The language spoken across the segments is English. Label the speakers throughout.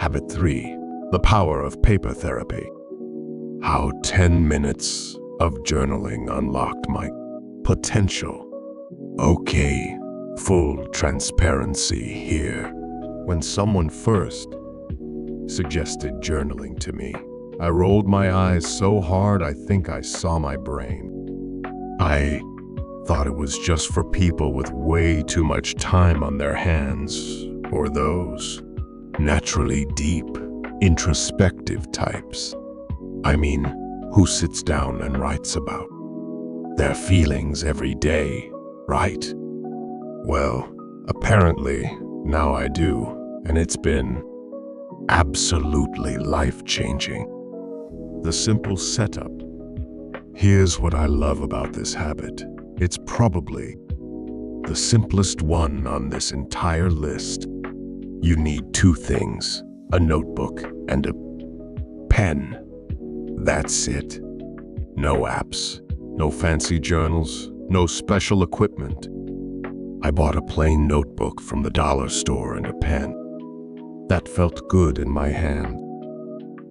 Speaker 1: Habit 3. The power of paper therapy. How 10 minutes of journaling unlocked my potential. Okay, full transparency here. When someone first suggested journaling to me, I rolled my eyes so hard I think I saw my brain. I thought it was just for people with way too much time on their hands, or those naturally deep, introspective types. I mean, who sits down and writes about their feelings every day, right? Well, apparently, now I do, and it's been absolutely life-changing. The simple setup. Here's what I love about this habit. It's probably the simplest one on this entire list. You need two things, a notebook and a pen. That's it. No apps, no fancy journals, no special equipment. I bought a plain notebook from the dollar store and a pen. That felt good in my hand.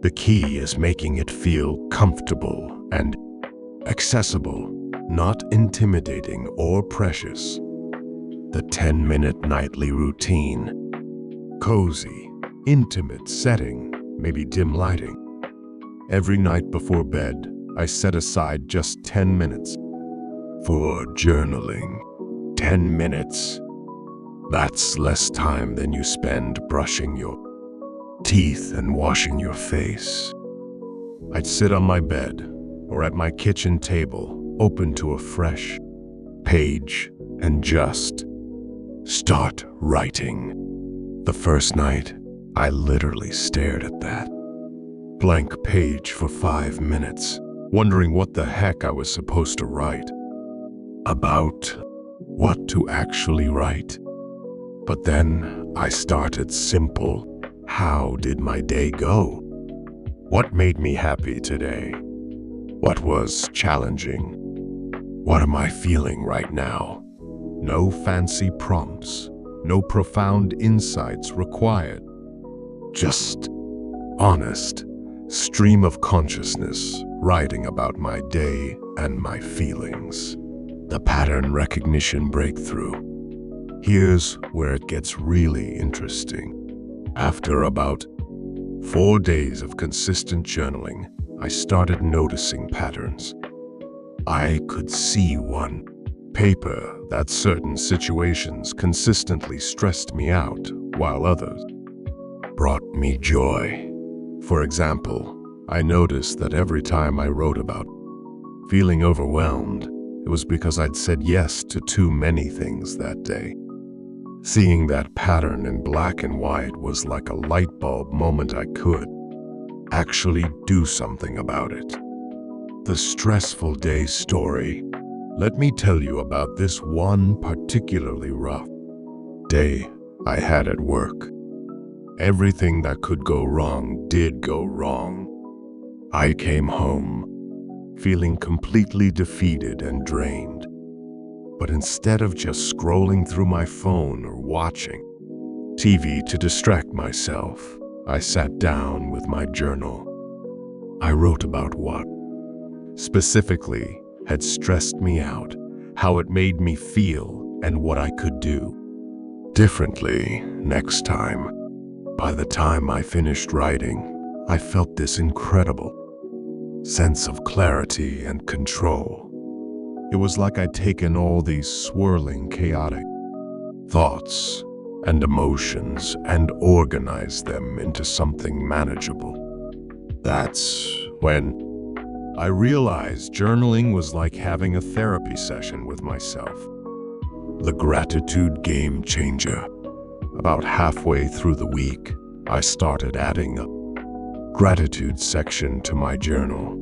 Speaker 1: The key is making it feel comfortable and accessible, not intimidating or precious. The 10-minute nightly routine. Cozy, intimate setting, maybe dim lighting. Every night before bed, I set aside just 10 minutes for journaling. 10 minutes. That's less time than you spend brushing your teeth and washing your face. I'd sit on my bed or at my kitchen table, open to a fresh page, and just start writing. The first night, I literally stared at that blank page for 5 minutes, wondering what the heck I was supposed to write. About what to actually write. But then I started simple. How did my day go? What made me happy today? What was challenging? What am I feeling right now? No fancy prompts, no profound insights required. Just honest stream of consciousness writing about my day and my feelings. The pattern recognition breakthrough. Here's where it gets really interesting. After about 4 days of consistent journaling, I started noticing patterns. I could see one paper that certain situations consistently stressed me out, while others brought me joy. For example, I noticed that every time I wrote about feeling overwhelmed, it was because I'd said yes to too many things that day. Seeing that pattern in black and white was like a light bulb moment. I could actually do something about it. The stressful day story. Let me tell you about this one particularly rough day I had at work. Everything that could go wrong did go wrong. I came home feeling completely defeated and drained. But instead of just scrolling through my phone or watching TV to distract myself, I sat down with my journal. I wrote about what specifically had stressed me out, how it made me feel, and what I could do differently next time. By the time I finished writing, I felt this incredible sense of clarity and control. It was like I'd taken all these swirling, chaotic thoughts and emotions and organized them into something manageable. That's when I realized journaling was like having a therapy session with myself. The gratitude game changer. About halfway through the week, I started adding a gratitude section to my journal.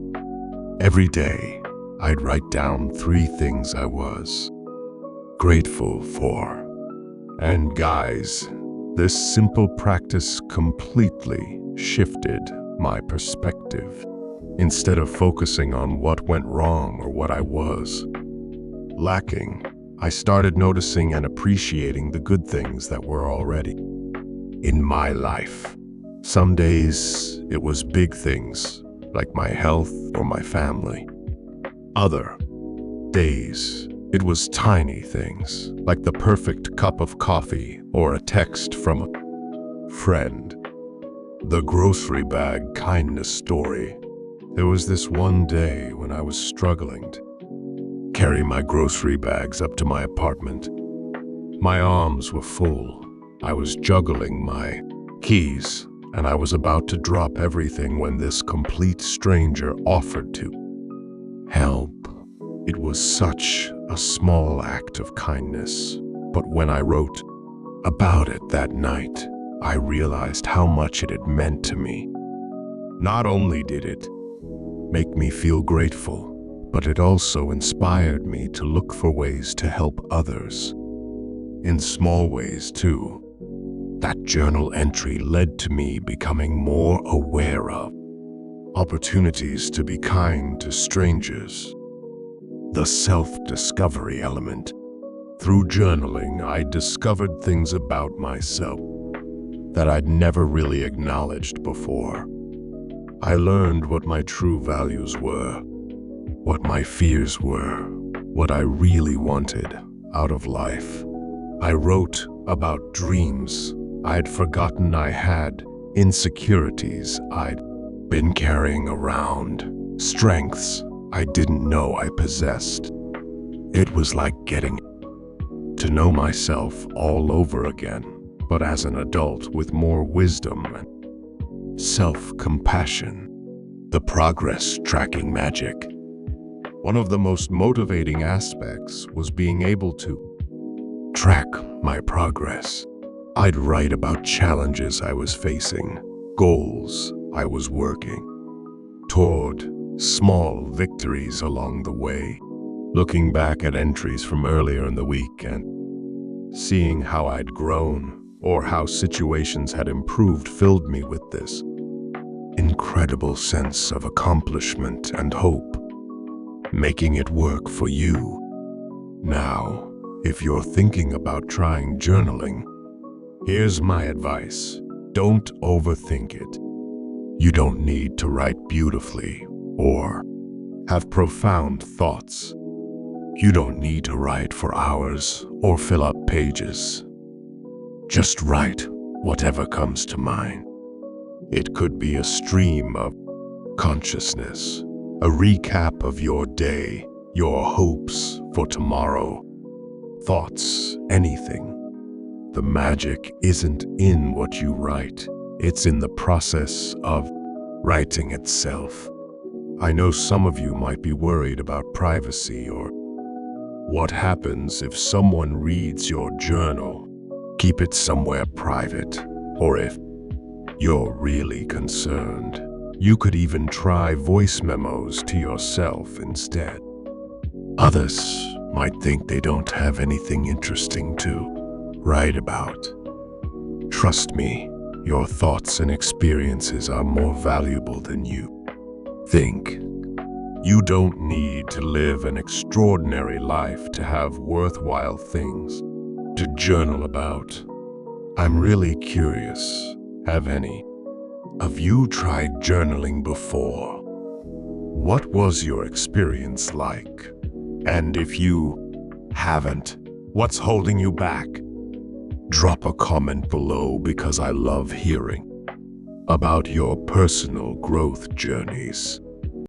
Speaker 1: Every day, I'd write down 3 things I was grateful for. And guys, this simple practice completely shifted my perspective. Instead of focusing on what went wrong or what I was lacking, I started noticing and appreciating the good things that were already in my life. Some days it was big things, like my health or my family. Other days it was tiny things, like the perfect cup of coffee or a text from a friend. The grocery bag kindness story. There was this one day when I was struggling to carry my grocery bags up to my apartment. My arms were full. I was juggling my keys, and I was about to drop everything when this complete stranger offered to help. It was such a small act of kindness, but when I wrote about it that night, I realized how much it had meant to me. Not only did it make me feel grateful, but it also inspired me to look for ways to help others. In small ways, too. That journal entry led to me becoming more aware of opportunities to be kind to strangers. The self-discovery element. Through journaling, I discovered things about myself that I'd never really acknowledged before. I learned what my true values were, what my fears were, what I really wanted out of life. I wrote about dreams I'd forgotten I had, insecurities I'd been carrying around, strengths I didn't know I possessed. It was like getting to know myself all over again, but as an adult with more wisdom and self-compassion. The progress tracking magic. One of the most motivating aspects was being able to track my progress. I'd write about challenges I was facing, goals I was working toward, small victories along the way. Looking back at entries from earlier in the week and seeing how I'd grown or how situations had improved filled me with this incredible sense of accomplishment and hope, making it work for you. Now, if you're thinking about trying journaling, here's my advice. Don't overthink it. You don't need to write beautifully or have profound thoughts. You don't need to write for hours or fill up pages. Just write whatever comes to mind. It could be a stream of consciousness, a recap of your day, your hopes for tomorrow, thoughts, anything. The magic isn't in what you write, it's in the process of writing itself. I know some of you might be worried about privacy or what happens if someone reads your journal. Keep it somewhere private, or if you're really concerned, you could even try voice memos to yourself instead. Others might think they don't have anything interesting to write about. Trust me, your thoughts and experiences are more valuable than you think. You don't need to live an extraordinary life to have worthwhile things to journal about. I'm really curious, have any of you tried journaling before? What was your experience like? And if you haven't, what's holding you back? Drop a comment below because I love hearing about your personal growth journeys.